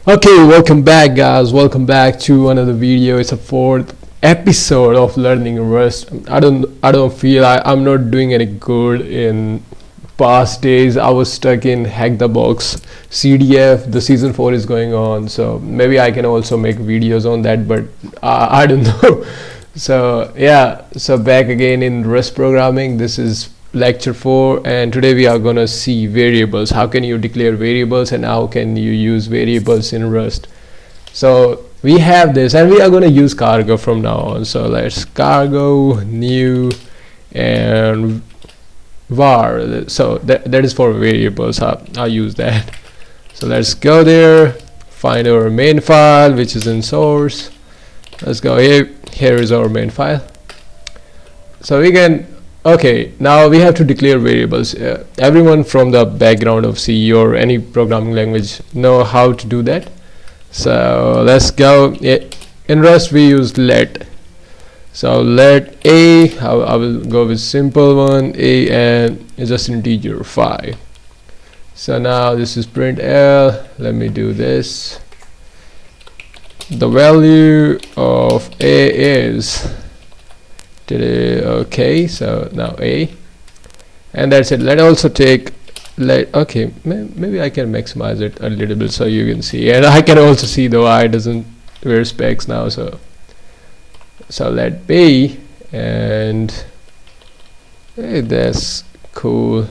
Okay, welcome back, guys. Welcome back to another video. It's a fourth episode of learning Rust. I don't feel I'm not doing any good in past days. I was stuck in Hack the Box CDF. The season 4 is going on, so maybe I can also make videos on that, but I don't know. So yeah, so back again in Rust programming. This is lecture 4, and today we are gonna see variables. How can you declare variables and how can you use variables in Rust? So we have this, and we are gonna use cargo from now on. So let's cargo new and var. So that is for variables. I'll use that. So let's go there, find our main file, which is in source. Let's go here. Here is our main file. So we can, okay, now we have to declare variables. Everyone from the background of C or any programming language know how to do that. So let's go. In Rust we use let. So let a, I will go with simple one, a, and it's just integer 5. So now this is print l. Let me do this. The value of a is today. Okay, so now a, and that's it. Let also take let. Okay, maybe I can maximize it a little bit so you can see, and I can also see though I doesn't wear specs now. So let b, and hey, that's cool.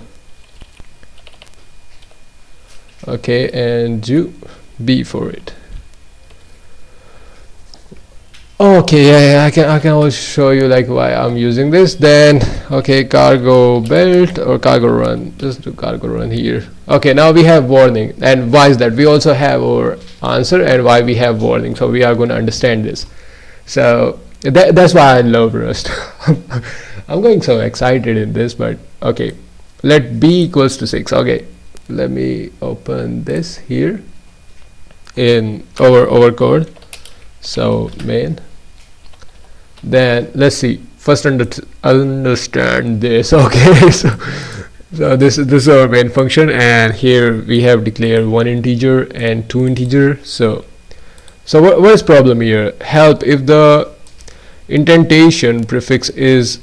Okay, and do b for it. Okay, yeah, I can also show you like why I'm using this. Then okay, cargo build or cargo run. Just do cargo run here. Okay, now we have warning. And why is that? We also have our answer and why we have warning. So we are going to understand this. So that's why I love Rust. I'm going so excited in this, but okay. Let b equals to 6. Okay, let me open this here in our code. So main. Then let's see. First understand this. Okay, so this is our main function, and here we have declared 1 integer and 2 integer. So what is problem here? Help if the indentation prefix is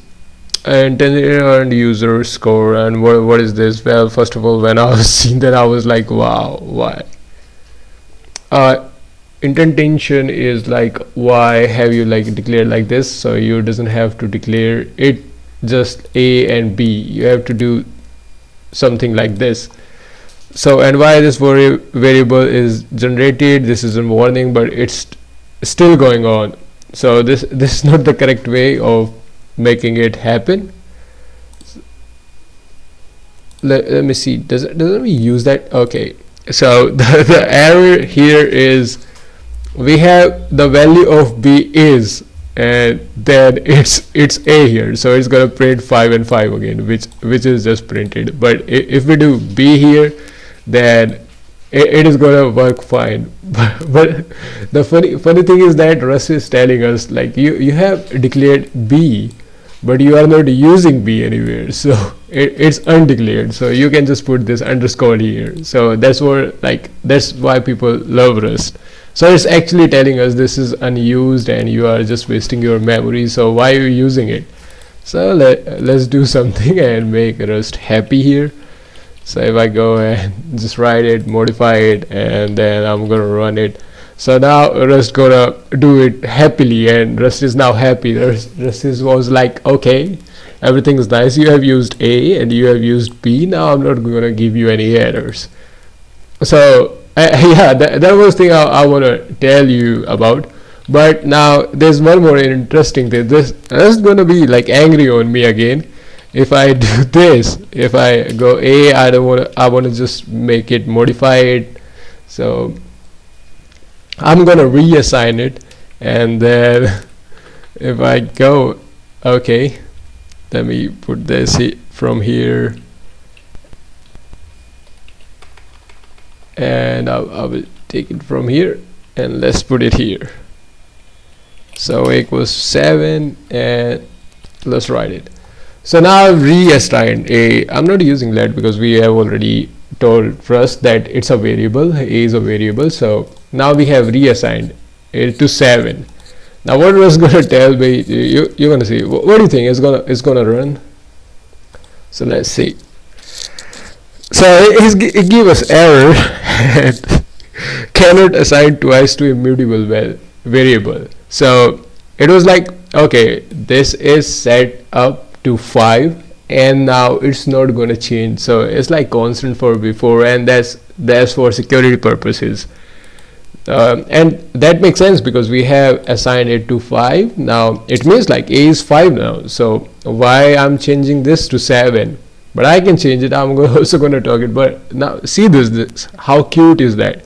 intended and user score. And what is this? Well, first of all, when I was seeing that, I was like, wow, why? Indentation is like, why have you like declared like this? So you doesn't have to declare it just a and b. You have to do something like this. So, and why this variable is generated, this is a warning, but it's still going on. So this is not the correct way of making it happen. Let me see, doesn't we use that? Okay, so the error here is we have the value of b is, and then it's a here, so it's gonna print 5 and 5 again, which is just printed. But if we do b here, then it is gonna work fine. But the funny thing is that Rust is telling us like you have declared b, but you are not using b anywhere, so it's undeclared. So you can just put this underscore here. So that's why people love Rust. So it's actually telling us this is unused and you are just wasting your memory, so why are you using it? So let's do something and make Rust happy here. So if I go and just write it, modify it, and then I'm gonna run it. So now Rust gonna do it happily, and Rust is now happy. Rust was like, okay, everything is nice. You have used A and you have used B. Now I'm not gonna give you any errors. So yeah, that was the thing I want to tell you about. But now there's one more interesting thing. This is gonna be like angry on me again if I do this. If I go A, I want to just make it modify it. So I'm gonna reassign it, and then if I go, okay, let me put this from here, and I will take it from here and let's put it here. So equals 7, and let's write it. So now I've reassigned a. I'm not using let because we have already told Rust that it's a variable. A is a variable. So now we have reassigned it to 7. Now what was gonna tell me, you're gonna see, what do you think it's gonna run? So let's see. So it give us error cannot assign twice to immutable variable. So it was like, okay, this is set up to 5 and now it's not going to change, so it's like constant for before, and that's for security purposes. And that makes sense because we have assigned it to 5. Now it means like a is 5 now, so why I'm changing this to 7? But I can change it. I'm also going to talk it. But now see this, how cute is that?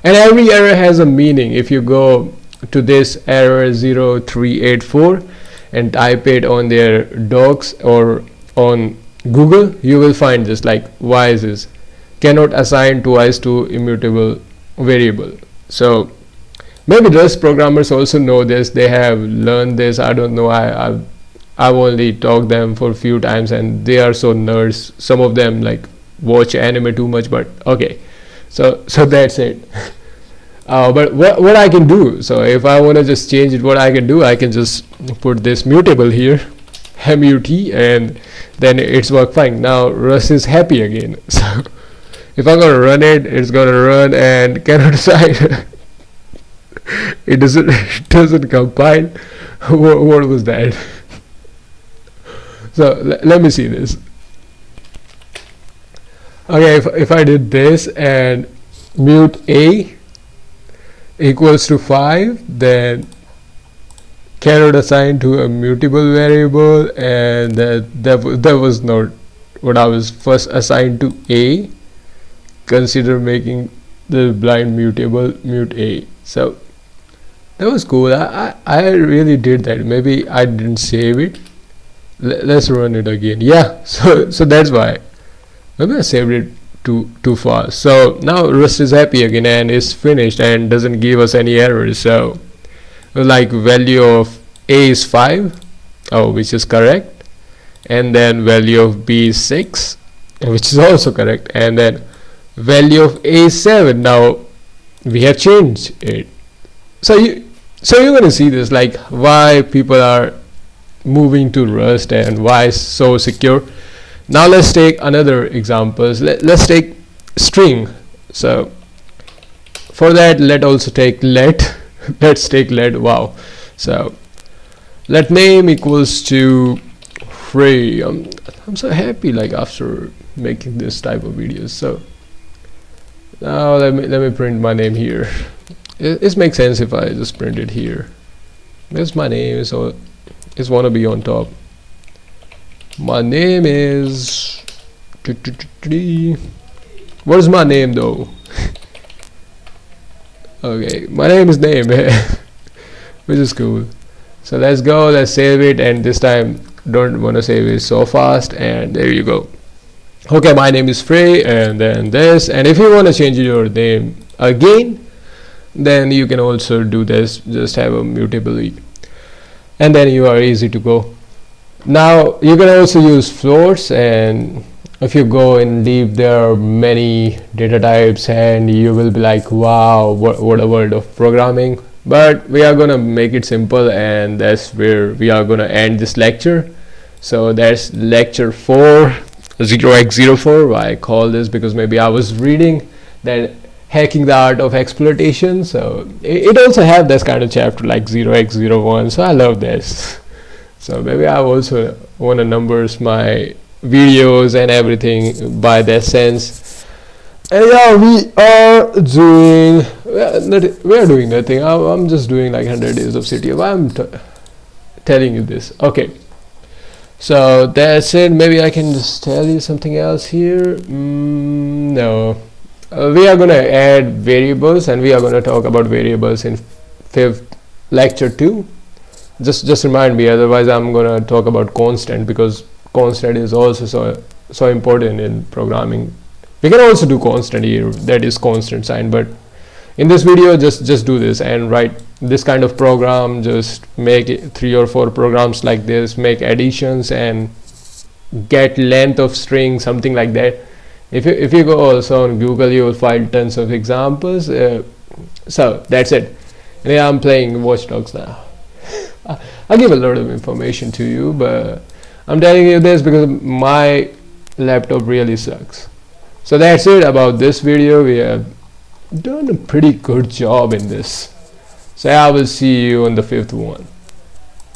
And every error has a meaning. If you go to this error 0384 and type it on their docs or on Google, you will find this, like, why is this? Cannot assign twice to immutable variable. So maybe those programmers also know this, they have learned this. I don't know, I've only talked them for a few times and they are so nerds. Some of them like watch anime too much, but okay, so that's it. But what I can do, so if I want to just change it, what I can do, I can just put this mutable here, mut, and then it's work fine. Now Rust is happy again. So if I'm gonna run it, it's gonna run and cannot assign. it doesn't compile. What was that? So let me see this. Okay, if I did this and mute a equals to 5, then cannot assign to a mutable variable, and that was not what I was first assigned to a. Consider making the blind mutable mute a. So that was cool. I really did that. Maybe I didn't save it. Let's run it again. Yeah, so that's why maybe I saved it too fast. So now Rust is happy again and is finished and doesn't give us any errors. So like value of a is 5, which is correct, and then value of b is 6, which is also correct, and then value of a is 7. Now we have changed it. So you're going to see this, like why people are moving to Rust and why it's so secure. Now let's take another examples. Let's take string. So for that, let's also take let. Let's take let. Wow. So let name equals to free. I'm so happy, like, after making this type of videos. So now let me print my name here. It makes sense if I just print it here. There's my name, so it's wanna be on top. My name is what is my name though? Okay, my name is name, which is cool. So let's go, let's save it, and this time don't want to save it so fast, and there you go. Okay, my name is Frey, and then this, and if you want to change your name again, then you can also do this. Just have a mutable e, and then you are easy to go. Now you can also use floats, and if you go in deep, there are many data types, and you will be like, wow, what a world of programming. But we are gonna make it simple, and that's where we are gonna end this lecture. So that's lecture 4, 0x04. Why I call this, because maybe I was reading that hacking the art of exploitation, so it also have this kind of chapter like 0x01, so I love this. So maybe I also want to numbers my videos and everything by that sense. And yeah, we are doing nothing. I'm just doing like 100 days of CTF. I'm telling you this. Okay, so that's it. Maybe I can just tell you something else here. No, we are gonna add variables, and we are gonna talk about variables in 5th lecture 2. Just remind me, otherwise I'm gonna talk about constant, because constant is also so important in programming. We can also do constant here, that is constant sign, but in this video just do this and write this kind of program. Just make it 3 or 4 programs like this, make additions and get length of string, something like that. If you go also on Google, you will find tons of examples. So that's it. And yeah, I'm playing Watch Dogs now. I give a lot of information to you, but I'm telling you this because my laptop really sucks. So that's it about this video. We have done a pretty good job in this. So I will see you on the 5th one.